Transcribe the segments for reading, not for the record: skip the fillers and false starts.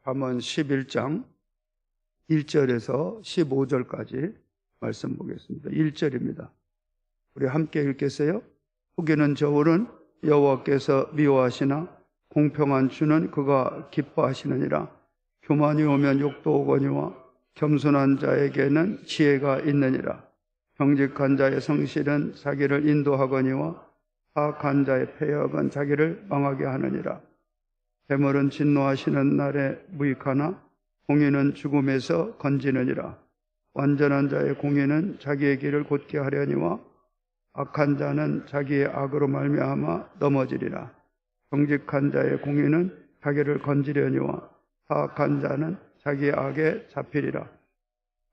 잠언 11장 1절에서 15절까지 말씀 보겠습니다. 1절입니다. 우리 함께 읽겠어요? 후기는 저울은 여호와께서 미워하시나 공평한 주는 그가 기뻐하시느니라. 교만이 오면 욕도 오거니와 겸손한 자에게는 지혜가 있느니라. 정직한 자의 성실은 자기를 인도하거니와 사악한 자의 패역은 자기를 망하게 하느니라. 재물은 진노하시는 날에 무익하나 공의는 죽음에서 건지느니라. 완전한 자의 공의는 자기의 길을 곧게 하려니와 악한 자는 자기의 악으로 말미암아 넘어지리라. 정직한 자의 공의는 자기를 건지려니와 사악한 자는 자기의 악에 잡히리라.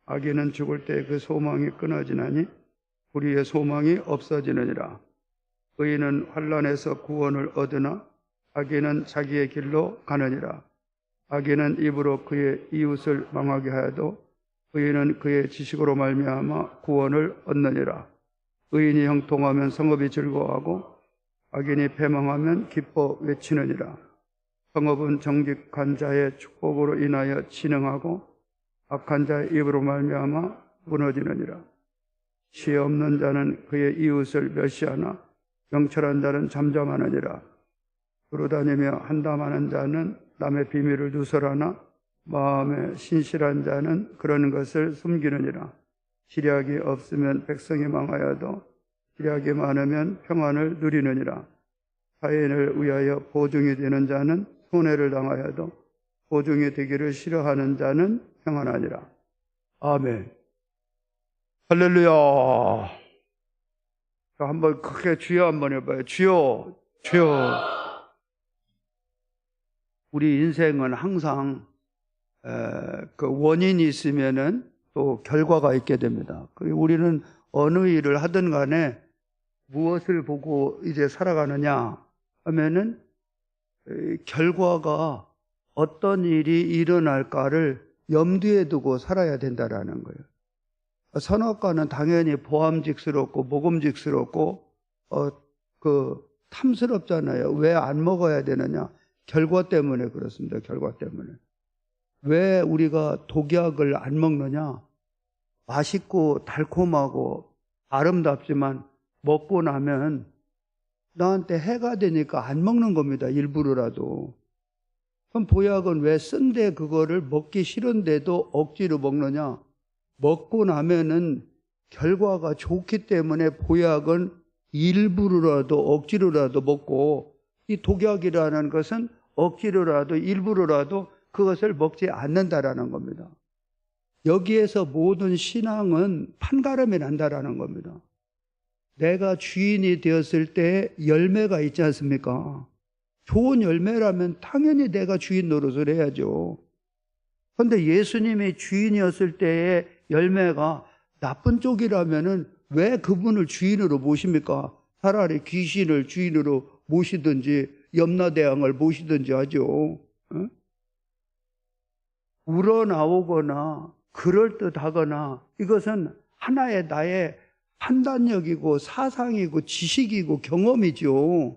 악인은 죽을 때 그 소망이 끊어지나니 불의의 소망이 없어지느니라. 의인은 환난에서 구원을 얻으나 악인은 자기의 길로 가느니라. 악인은 입으로 그의 이웃을 망하게 하여도 의인은 그의 지식으로 말미암아 구원을 얻느니라. 의인이 형통하면 성읍이 즐거워하고 악인이 패망하면 기뻐 외치느니라. 성읍은 정직한 자의 축복으로 인하여 진흥하고 악한 자의 입으로 말미암아 무너지느니라. 지혜 없는 자는 그의 이웃을 멸시하나 명철한 자는 잠잠하느니라. 두루다니며 한담하는 자는 남의 비밀을 누설하나 마음에 신실한 자는 그런 것을 숨기느니라. 지략이 없으면 백성이 망하여도 지략이 많으면 평안을 누리느니라. 타인을 위하여 보증이 되는 자는 손해를 당하여도 보증이 되기를 싫어하는 자는 평안하니라. 아멘. 할렐루야. 한번 크게 주여 한번 해봐요. 주여, 주여. 우리 인생은 항상 그 원인이 있으면은 또 결과가 있게 됩니다. 우리는 어느 일을 하든 간에 무엇을 보고 이제 살아가느냐 하면은 결과가 어떤 일이 일어날까를 염두에 두고 살아야 된다라는 거예요. 선악과는 당연히 보암직스럽고 모금직스럽고 탐스럽잖아요. 왜 안 먹어야 되느냐? 결과 때문에 그렇습니다. 결과 때문에. 왜 우리가 독약을 안 먹느냐? 맛있고 달콤하고 아름답지만 먹고 나면 나한테 해가 되니까 안 먹는 겁니다. 일부러라도. 그럼 보약은 왜 쓴데 그거를 먹기 싫은데도 억지로 먹느냐? 먹고 나면은 결과가 좋기 때문에 보약은 일부러라도 억지로라도 먹고, 이 독약이라는 것은 억지로라도 일부러라도 그것을 먹지 않는다라는 겁니다. 여기에서 모든 신앙은 판가름이 난다라는 겁니다. 내가 주인이 되었을 때 열매가 있지 않습니까? 좋은 열매라면 당연히 내가 주인 노릇을 해야죠. 그런데 예수님이 주인이었을 때의 열매가 나쁜 쪽이라면은 왜 그분을 주인으로 모십니까? 차라리 귀신을 주인으로 모시든지 염라대왕을 모시든지 하죠. 응? 우러나오거나 그럴듯하거나 이것은 하나의 나의 판단력이고 사상이고 지식이고 경험이죠.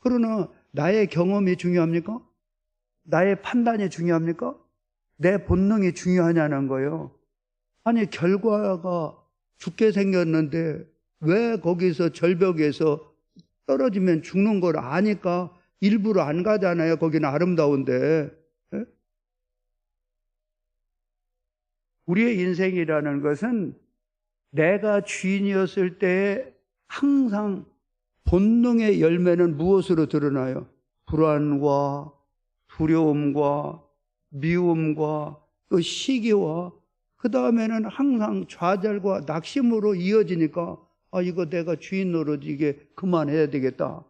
그러나 나의 경험이 중요합니까? 나의 판단이 중요합니까? 내 본능이 중요하냐는 거예요. 아니 결과가 죽게 생겼는데 왜 거기서 절벽에서 떨어지면 죽는 걸 아니까 일부러 안 가잖아요. 거기는 아름다운데. 예? 우리의 인생이라는 것은 내가 주인이었을 때 항상 본능의 열매는 무엇으로 드러나요? 불안과 두려움과 미움과 또 시기와 그 다음에는 항상 좌절과 낙심으로 이어지니까 이거 내가 주인 노릇 이게 그만해야 되겠다.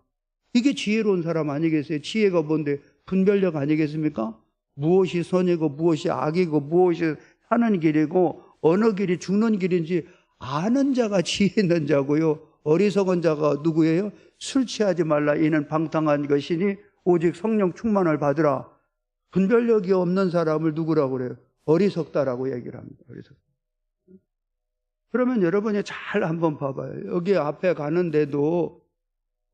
이게 지혜로운 사람 아니겠어요? 지혜가 뭔데? 분별력 아니겠습니까? 무엇이 선이고 무엇이 악이고 무엇이 사는 길이고 어느 길이 죽는 길인지 아는 자가 지혜 있는 자고요. 어리석은 자가 누구예요? 술 취하지 말라. 이는 방탕한 것이니 오직 성령 충만을 받으라. 분별력이 없는 사람을 누구라고 그래요? 어리석다라고 얘기를 합니다. 어리석다. 그러면 여러분이 잘 한번 봐봐요. 여기 앞에 가는데도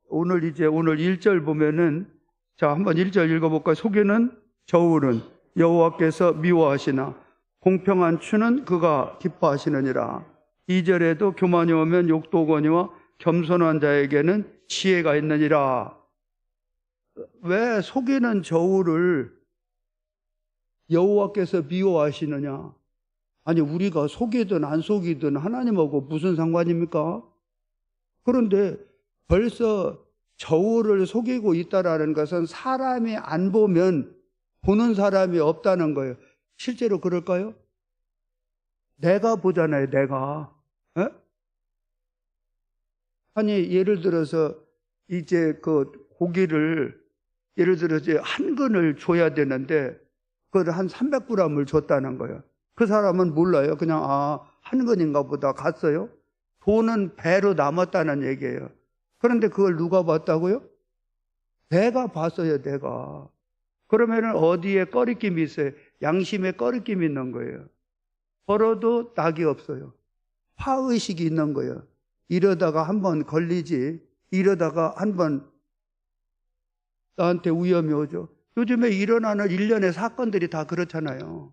오늘 1절 보면은 자, 한번 1절 읽어볼까요? 속에는 저울은 여호와께서 미워하시나 공평한 추는 그가 기뻐하시느니라. 2절에도 교만이 오면 욕도 오거니와 겸손한 자에게는 지혜가 있느니라. 왜 속이는 저울을 여호와께서 미워하시느냐? 아니, 우리가 속이든 안 속이든 하나님하고 무슨 상관입니까? 그런데 벌써 저울을 속이고 있다라는 것은 사람이 안 보면 보는 사람이 없다는 거예요. 실제로 그럴까요? 내가 보잖아요, 내가. 에? 아니, 예를 들어서 이제 그 고기를 예를 들어 이제 한 근을 줘야 되는데 그걸 한 300g을 줬다는 거예요. 그 사람은 몰라요. 그냥 한 근인가 보다 갔어요. 돈은 배로 남았다는 얘기예요. 그런데 그걸 누가 봤다고요? 내가 봤어요, 내가. 그러면은 어디에 꺼리낌이 있어요? 양심에 꺼리낌이 있는 거예요. 벌어도 낙이 없어요. 화의식이 있는 거예요. 이러다가 한번 걸리지, 이러다가 한번 나한테 위험이 오죠. 요즘에 일어나는 일련의 사건들이 다 그렇잖아요.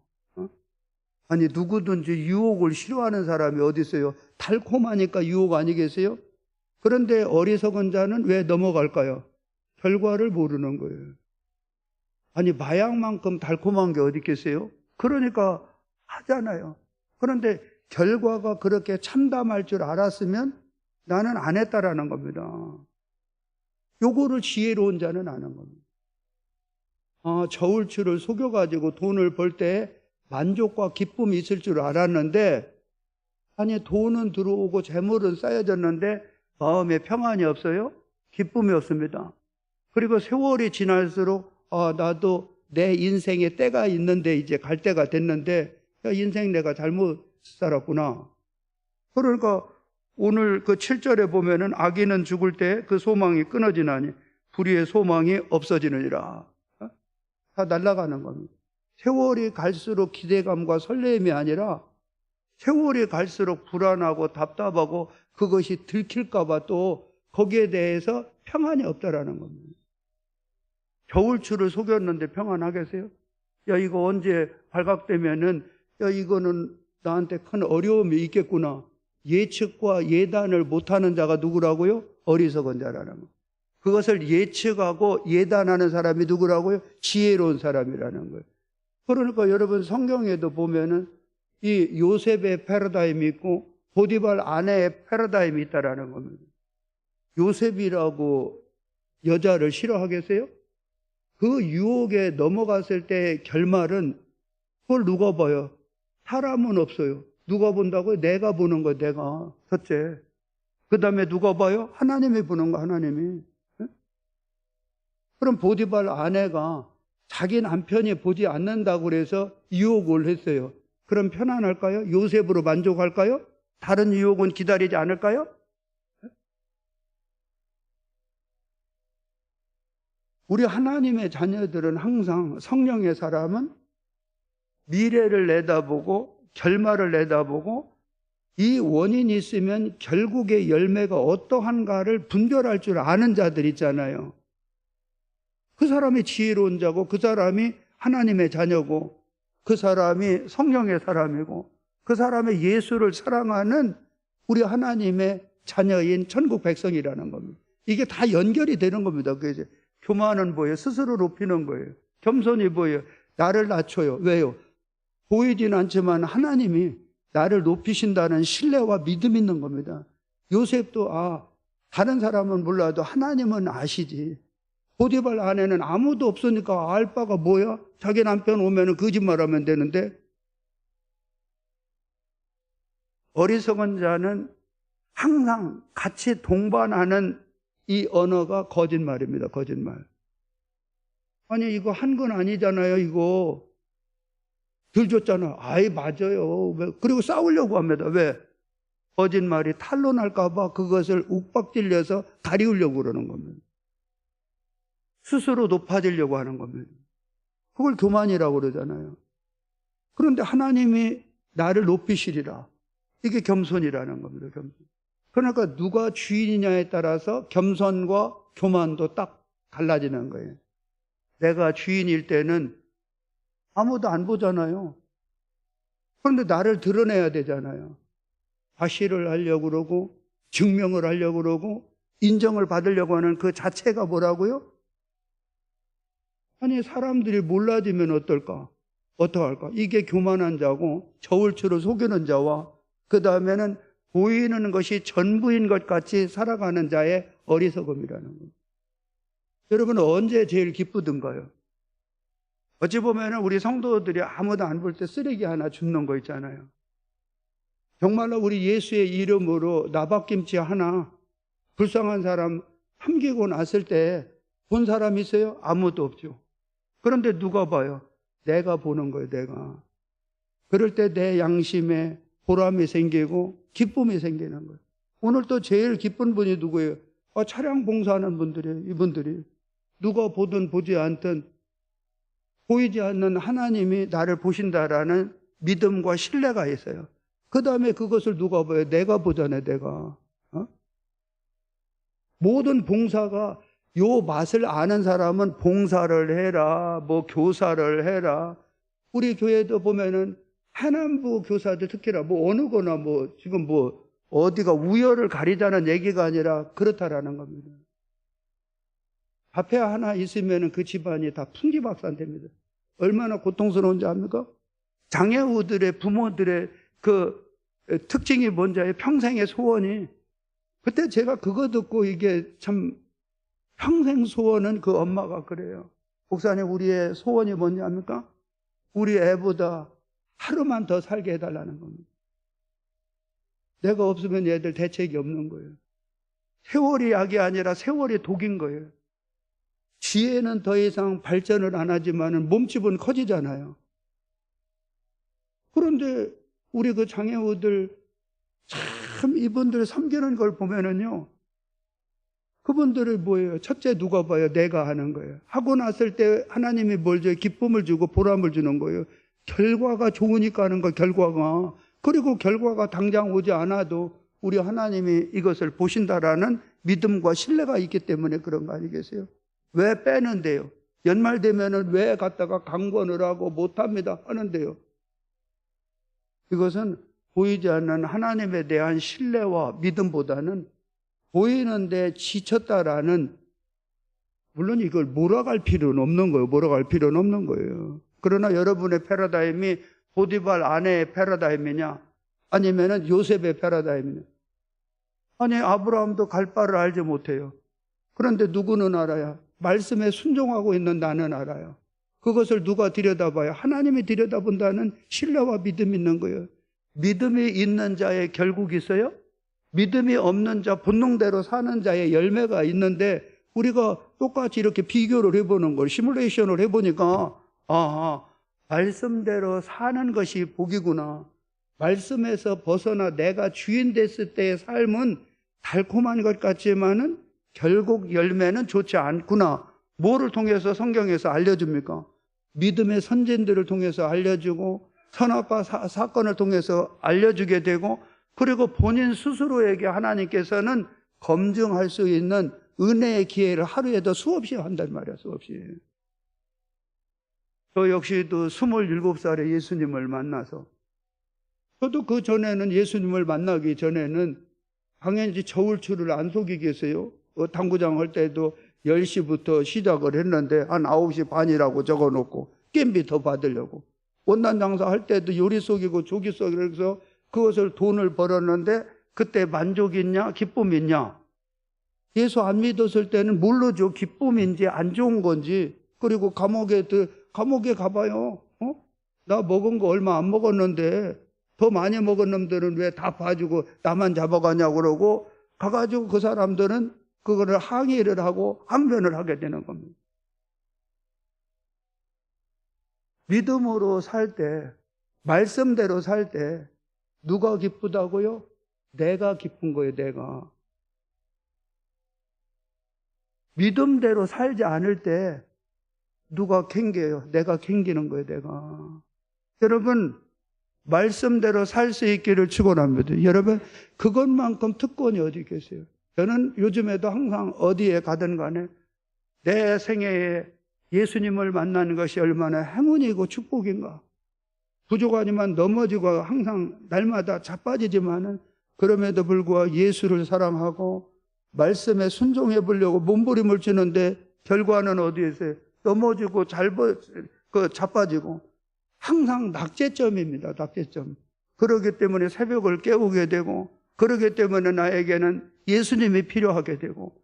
아니, 누구든지 유혹을 싫어하는 사람이 어디 있어요? 달콤하니까 유혹 아니겠어요? 그런데 어리석은 자는 왜 넘어갈까요? 결과를 모르는 거예요. 아니, 마약만큼 달콤한 게 어디 있겠어요? 그러니까 하잖아요. 그런데 결과가 그렇게 참담할 줄 알았으면 나는 안 했다라는 겁니다. 요거를 지혜로운 자는 아는 겁니다. 저울추를 속여가지고 돈을 벌 때 만족과 기쁨이 있을 줄 알았는데, 아니, 돈은 들어오고 재물은 쌓여졌는데 마음에 평안이 없어요? 기쁨이 없습니다. 그리고 세월이 지날수록 나도 내 인생에 때가 있는데 이제 갈 때가 됐는데, 야, 인생 내가 잘못 살았구나. 그러니까 오늘 그 7절에 보면은 악인은 죽을 때 그 소망이 끊어지나니 불의의 소망이 없어지느니라. 다 날아가는 겁니다. 세월이 갈수록 기대감과 설렘이 아니라 세월이 갈수록 불안하고 답답하고 그것이 들킬까봐 또 거기에 대해서 평안이 없다라는 겁니다. 겨울추를 속였는데 평안하겠어요? 야, 이거 언제 발각되면은, 야, 이거는 나한테 큰 어려움이 있겠구나. 예측과 예단을 못하는 자가 누구라고요? 어리석은 자라는 거. 그것을 예측하고 예단하는 사람이 누구라고요? 지혜로운 사람이라는 거예요. 그러니까 여러분 성경에도 보면은 이 요셉의 패러다임이 있고 보디발 아내의 패러다임이 있다라는 겁니다. 요셉이라고 여자를 싫어하겠어요? 그 유혹에 넘어갔을 때의 결말은 그걸 누가 봐요? 사람은 없어요. 누가 본다고요? 내가 보는 거예요, 내가. 첫째. 그 다음에 누가 봐요? 하나님이 보는 거, 하나님이. 그럼 보디발 아내가 자기 남편이 보지 않는다고 그래서 유혹을 했어요. 그럼 편안할까요? 요셉으로 만족할까요? 다른 유혹은 기다리지 않을까요? 우리 하나님의 자녀들은 항상 성령의 사람은 미래를 내다보고 결말을 내다보고 이 원인이 있으면 결국의 열매가 어떠한가를 분별할 줄 아는 자들 있잖아요. 그 사람이 지혜로운 자고 그 사람이 하나님의 자녀고 그 사람이 성령의 사람이고 그 사람의 예수를 사랑하는 우리 하나님의 자녀인 천국 백성이라는 겁니다. 이게 다 연결이 되는 겁니다. 그게 교만은 뭐예요? 스스로 높이는 거예요. 겸손이 뭐예요? 나를 낮춰요. 왜요? 보이진 않지만 하나님이 나를 높이신다는 신뢰와 믿음이 있는 겁니다. 요셉도 다른 사람은 몰라도 하나님은 아시지. 보디발 아내는 아무도 없으니까 알 바가 뭐야? 자기 남편 오면 거짓말하면 되는데. 어리석은 자는 항상 같이 동반하는 이 언어가 거짓말입니다. 거짓말. 아니, 이거 한 건 아니잖아요. 이거 덜 줬잖아. 맞아요. 그리고 싸우려고 합니다. 왜? 거짓말이 탄로날까 봐 그것을 욱박질려서 가리우려고 그러는 겁니다. 스스로 높아지려고 하는 겁니다. 그걸 교만이라고 그러잖아요. 그런데 하나님이 나를 높이시리라. 이게 겸손이라는 겁니다. 겸손. 그러니까 누가 주인이냐에 따라서 겸손과 교만도 딱 갈라지는 거예요. 내가 주인일 때는 아무도 안 보잖아요. 그런데 나를 드러내야 되잖아요. 과시를 하려고 그러고 증명을 하려고 그러고 인정을 받으려고 하는 그 자체가 뭐라고요? 아니, 사람들이 몰라지면 어떨까? 어떡할까? 이게 교만한 자고 저울추로 속이는 자와 그 다음에는 보이는 것이 전부인 것 같이 살아가는 자의 어리석음이라는 겁니다. 여러분은 언제 제일 기쁘던가요? 어찌 보면 우리 성도들이 아무도 안 볼 때 쓰레기 하나 줍는 거 있잖아요. 정말로 우리 예수의 이름으로 나박김치 하나 불쌍한 사람 섬기고 났을 때 본 사람 있어요? 아무도 없죠. 그런데 누가 봐요? 내가 보는 거예요, 내가. 그럴 때 내 양심에 보람이 생기고 기쁨이 생기는 거예요. 오늘 또 제일 기쁜 분이 누구예요? 차량 봉사하는 분들이에요, 이분들이. 누가 보든 보지 않든 보이지 않는 하나님이 나를 보신다라는 믿음과 신뢰가 있어요. 그 다음에 그것을 누가 봐요? 내가 보잖아요, 내가. 모든 봉사가 요 맛을 아는 사람은 봉사를 해라, 뭐 교사를 해라. 우리 교회도 보면은 하남부 교사들 특히나 뭐 어느 거나 뭐 지금 뭐 어디가 우열을 가리자는 얘기가 아니라 그렇다라는 겁니다. 화폐 하나 있으면은 그 집안이 다 풍지박산됩니다. 얼마나 고통스러운지 압니까? 장애우들의 부모들의 그 특징이 뭔지 알아요? 평생의 소원이. 그때 제가 그거 듣고 이게 참 평생 소원은 그 엄마가 그래요. 목사님, 우리의 소원이 뭔지 압니까? 우리 애보다 하루만 더 살게 해달라는 겁니다. 내가 없으면 얘들 대책이 없는 거예요. 세월이 약이 아니라 세월이 독인 거예요. 지혜는 더 이상 발전을 안 하지만 몸집은 커지잖아요. 그런데 우리 그 장애우들 참 이분들 섬기는 걸 보면은요, 그분들을 뭐예요? 첫째 누가 봐요? 내가 하는 거예요. 하고 났을 때 하나님이 뭘 줘요? 기쁨을 주고 보람을 주는 거예요. 결과가 좋으니까 하는 거, 결과가. 그리고 결과가 당장 오지 않아도 우리 하나님이 이것을 보신다라는 믿음과 신뢰가 있기 때문에 그런 거 아니겠어요? 왜 빼는데요? 연말 되면은 왜 갔다가 강권을 하고 못합니다 하는데요? 이것은 보이지 않는 하나님에 대한 신뢰와 믿음보다는 보이는데 지쳤다라는, 물론 이걸 몰아갈 필요는 없는 거예요. 몰아갈 필요는 없는 거예요. 그러나 여러분의 패러다임이 보디발 아내의 패러다임이냐 아니면은 요셉의 패러다임이냐. 아니, 아브라함도 갈 바를 알지 못해요. 그런데 누구는 알아요? 말씀에 순종하고 있는 나는 알아요. 그것을 누가 들여다봐요? 하나님이 들여다본다는 신뢰와 믿음이 있는 거예요. 믿음이 있는 자의 결국이 있어요? 믿음이 없는 자, 본능대로 사는 자의 열매가 있는데 우리가 똑같이 이렇게 비교를 해보는 걸, 시뮬레이션을 해보니까 말씀대로 사는 것이 복이구나. 말씀에서 벗어나 내가 주인 됐을 때의 삶은 달콤한 것 같지만은 결국 열매는 좋지 않구나. 뭐를 통해서 성경에서 알려줍니까? 믿음의 선진들을 통해서 알려주고 선악과 사건을 통해서 알려주게 되고, 그리고 본인 스스로에게 하나님께서는 검증할 수 있는 은혜의 기회를 하루에도 수없이 한단 말이야, 수없이. 저 역시도 27살에 예수님을 만나서, 저도 그 전에는 예수님을 만나기 전에는 당연히 저울추를 안 속이겠어요. 당구장 할 때도 10시부터 시작을 했는데 한 9시 반이라고 적어놓고 겜비 더 받으려고. 원단 장사 할 때도 요리 속이고 조기 속이고 해서 그것을 돈을 벌었는데 그때 만족이 있냐 기쁨이 있냐. 예수 안 믿었을 때는 모르죠. 기쁨인지 안 좋은 건지. 그리고 감옥에 가봐요. 나 먹은 거 얼마 안 먹었는데 더 많이 먹은 놈들은 왜 다 봐주고 나만 잡아가냐고 그러고, 가가지고 그 사람들은 그거를 항의를 하고 항변을 하게 되는 겁니다. 믿음으로 살 때, 말씀대로 살 때 누가 기쁘다고요? 내가 기쁜 거예요, 내가. 믿음대로 살지 않을 때 누가 캥겨요? 내가 캥기는 거예요, 내가. 여러분, 말씀대로 살 수 있기를 축원합니다. 여러분, 그것만큼 특권이 어디 계세요? 저는 요즘에도 항상 어디에 가든 간에 내 생애에 예수님을 만나는 것이 얼마나 행운이고 축복인가. 부족하지만 넘어지고 항상 날마다 자빠지지만은 그럼에도 불구하고 예수를 사랑하고 말씀에 순종해 보려고 몸부림을 치는데 결과는 어디에 있어요? 넘어지고 자빠지고 항상 낙제점입니다. 낙제점. 그러기 때문에 새벽을 깨우게 되고 그러기 때문에 나에게는 예수님이 필요하게 되고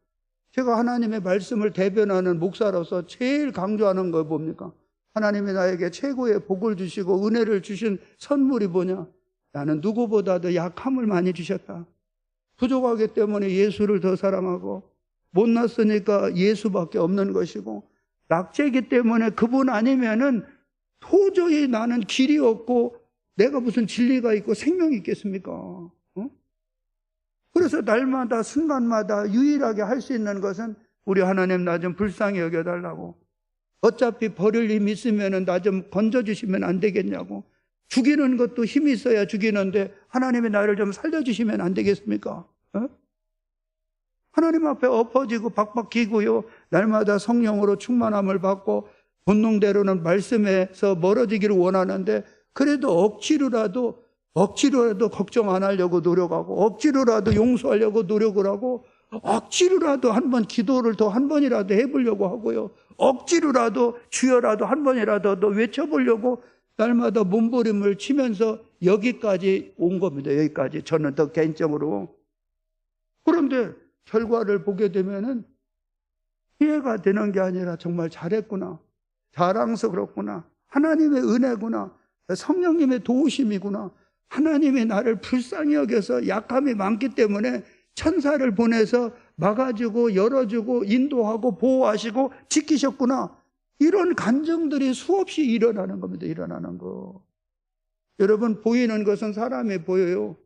제가 하나님의 말씀을 대변하는 목사로서 제일 강조하는 거 뭡니까? 하나님이 나에게 최고의 복을 주시고 은혜를 주신 선물이 뭐냐? 나는 누구보다도 약함을 많이 주셨다. 부족하기 때문에 예수를 더 사랑하고 못났으니까 예수밖에 없는 것이고 낙제이기 때문에 그분 아니면은 도저히 나는 길이 없고 내가 무슨 진리가 있고 생명이 있겠습니까? 그래서 날마다 순간마다 유일하게 할 수 있는 것은 우리 하나님 나 좀 불쌍히 여겨달라고. 어차피 버릴 힘 있으면 나 좀 건져주시면 안 되겠냐고. 죽이는 것도 힘이 있어야 죽이는데 하나님이 나를 좀 살려주시면 안 되겠습니까? 하나님 앞에 엎어지고 박박 기고요. 날마다 성령으로 충만함을 받고 본능대로는 말씀에서 멀어지기를 원하는데 그래도 억지로라도 걱정 안 하려고 노력하고 억지로라도 용서하려고 노력을 하고 억지로라도 한번 기도를 더 한 번이라도 해보려고 하고요. 억지로라도 주여라도 한 번이라도 더 외쳐보려고 날마다 몸부림을 치면서 여기까지 온 겁니다. 여기까지 저는 더 개인적으로. 그런데 결과를 보게 되면은 피해가 되는 게 아니라 정말 잘했구나. 자랑스럽구나. 하나님의 은혜구나. 성령님의 도우심이구나. 하나님이 나를 불쌍히 여겨서 약함이 많기 때문에 천사를 보내서 막아주고 열어주고 인도하고 보호하시고 지키셨구나. 이런 감정들이 수없이 일어나는 겁니다. 일어나는 거. 여러분 보이는 것은 사람이 보여요.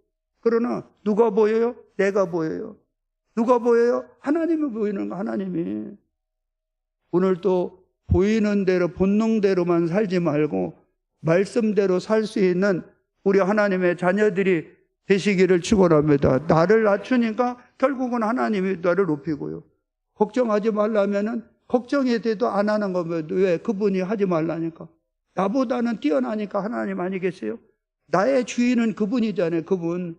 그러나 누가 보여요? 내가 보여요. 누가 보여요? 하나님이 보이는 거. 하나님이. 오늘 또 보이는 대로 본능대로만 살지 말고 말씀대로 살 수 있는 우리 하나님의 자녀들이 되시기를 축원합니다. 나를 낮추니까 결국은 하나님이 나를 높이고요. 걱정하지 말라면은 걱정이 돼도 안 하는 거면 왜? 그분이 하지 말라니까. 나보다는 뛰어나니까 하나님 아니겠어요? 나의 주인은 그분이잖아요. 그분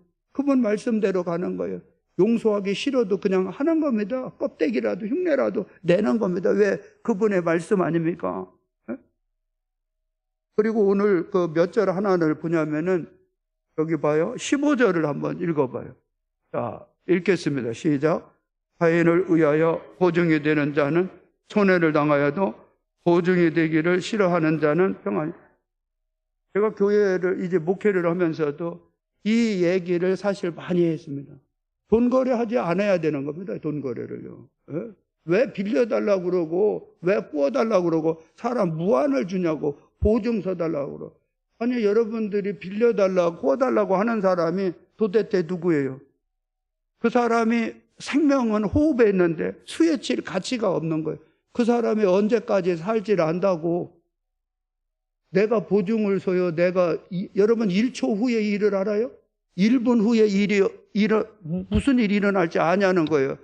말씀대로 가는 거예요. 용서하기 싫어도 그냥 하는 겁니다. 껍데기라도 흉내라도 내는 겁니다. 왜? 그분의 말씀 아닙니까? 그리고 오늘 그 몇 절 하나를 보냐면은 여기 봐요. 15절을 한번 읽어봐요. 자, 읽겠습니다. 시작. 타인을 의하여 보증이 되는 자는 손해를 당하여도 보증이 되기를 싫어하는 자는 평안히. 제가 교회를 이제 목회를 하면서도 이 얘기를 사실 많이 했습니다. 돈 거래하지 않아야 되는 겁니다. 돈 거래를요. 왜 빌려달라고 그러고 왜 구워달라고 그러고 사람 무한을 주냐고 보증 서달라고 그러고. 아니 여러분들이 빌려달라고 구워달라고 하는 사람이 도대체 누구예요? 그 사람이 생명은 호흡에 있는데 수에 칠 가치가 없는 거예요. 그 사람이 언제까지 살지를 안다고. 내가 보증을 서요. 여러분 1초 후에 일을 알아요? 1분 후에 무슨 일이 일어날지 아냐는 거예요.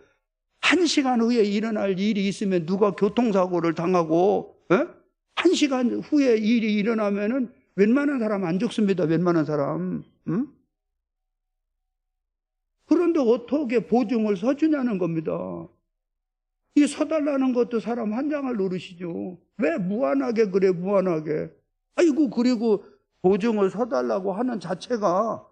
1시간 후에 일어날 일이 있으면 누가 교통사고를 당하고 1시간 후에 일이 일어나면은 웬만한 사람 안 죽습니다. 웬만한 사람. 응? 그런데 어떻게 보증을 서주냐는 겁니다. 이 서달라는 것도 사람 한 장을 노릇이죠. 왜 무한하게 그래 무한하게. 아이고 그리고 보증을 서달라고 하는 자체가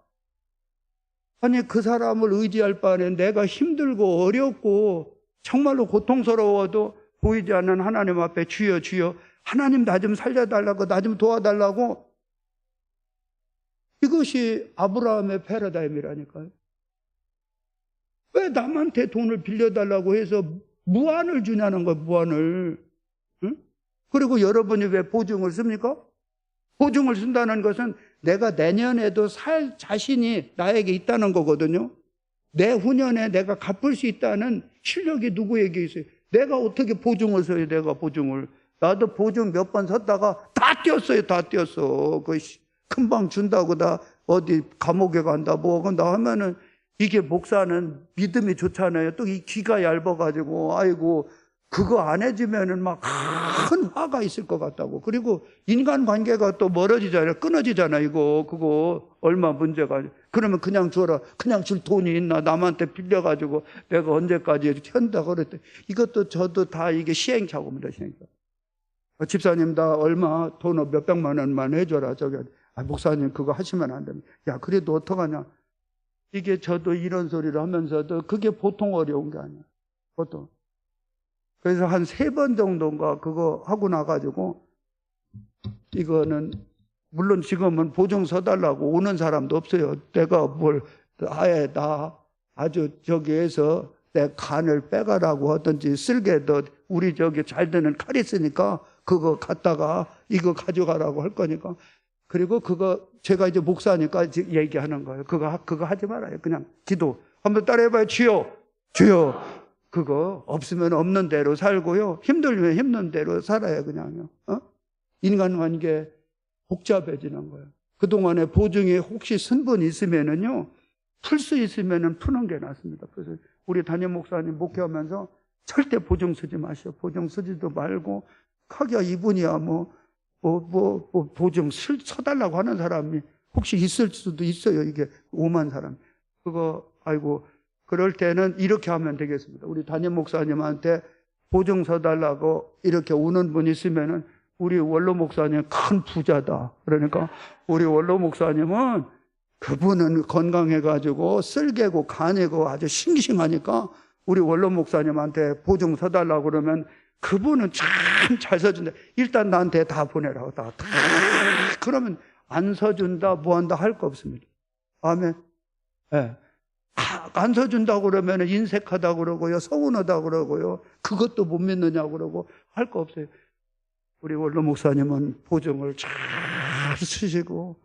아니 그 사람을 의지할 바에 내가 힘들고 어렵고 정말로 고통스러워도 보이지 않는 하나님 앞에 주여 주여 하나님 나 좀 살려달라고 나 좀 도와달라고. 이것이 아브라함의 패러다임이라니까요. 왜 남한테 돈을 빌려달라고 해서 무한을 주냐는 거예요. 무한을. 응? 그리고 여러분이 왜 보증을 씁니까? 보증을 쓴다는 것은 내가 내년에도 살 자신이 나에게 있다는 거거든요. 내후년에 내가 갚을 수 있다는 실력이 누구에게 있어요? 내가 어떻게 보증을 써요? 내가 보증을. 나도 보증 몇 번 섰다가 다 뛰었어요. 다 뛰었어. 금방 준다고 다 어디 감옥에 간다 뭐 간다 하면은 이게 목사는 믿음이 좋잖아요. 또 이 귀가 얇아가지고 아이고 그거 안 해주면은 막 큰 화가 있을 것 같다고. 그리고 인간관계가 또 멀어지잖아요. 끊어지잖아, 이거. 그거 얼마 문제가. 그러면 그냥 줘라. 그냥 줄 돈이 있나. 남한테 빌려가지고 내가 언제까지 현다 그랬대. 이것도 저도 다 이게 시행착오입니다, 시행착오. 집사님, 나 얼마 돈 몇백만 원만 해줘라. 저기, 목사님 그거 하시면 안 됩니다. 야, 그래도 어떡하냐. 이게 저도 이런 소리를 하면서도 그게 보통 어려운 게 아니야. 보통. 그래서 한 3번 정도인가 그거 하고 나가지고, 이거는, 물론 지금은 보증 서달라고 오는 사람도 없어요. 내가 뭘, 아예 나 아주 저기에서 내 간을 빼가라고 하든지, 쓸게도 우리 저기 잘 되는 칼 있으니까 그거 갖다가 이거 가져가라고 할 거니까. 그리고 그거 제가 이제 목사니까 이제 얘기하는 거예요. 그거 하지 말아요. 그냥 기도. 한번 따라해봐요. 주여, 주여. 그거 없으면 없는 대로 살고요. 힘들면 힘든 대로 살아요, 그냥요. 인간관계 복잡해지는 거예요. 그동안에 보증에 혹시 선분이 있으면은요, 풀 수 있으면은 푸는 게 낫습니다. 그래서 우리 담임 목사님 목회하면서 절대 보증 쓰지 마시오. 보증 쓰지도 말고, 하기야 이분이야 보증 서달라고 하는 사람이 혹시 있을 수도 있어요. 이게 오만 사람. 그거, 아이고, 그럴 때는 이렇게 하면 되겠습니다. 우리 담임 목사님한테 보증 서달라고 이렇게 우는 분 있으면은 우리 원로 목사님 큰 부자다. 그러니까 우리 원로 목사님은 그분은 건강해가지고 쓸개고 간이고 아주 싱싱하니까 우리 원로 목사님한테 보증 서달라고 그러면 그분은 참 잘 서준다. 일단 나한테 다 보내라고. 다. 그러면 안 서준다, 뭐 한다 할 거 없습니다. 아멘. 예. 안 서준다고 그러면 인색하다고 그러고요. 서운하다고 그러고요. 그것도 못 믿느냐고 그러고 할 거 없어요. 우리 원로 목사님은 보증을 잘 쓰시고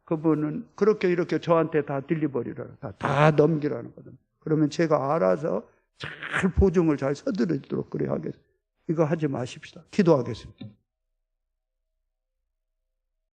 그분은 그렇게 이렇게 저한테 다 딜리버리라. 다 넘기라는 거든. 그러면 제가 알아서 잘 보증을 잘 서드리도록 그래 하겠습니다. 이거 하지 마십시다. 기도하겠습니다.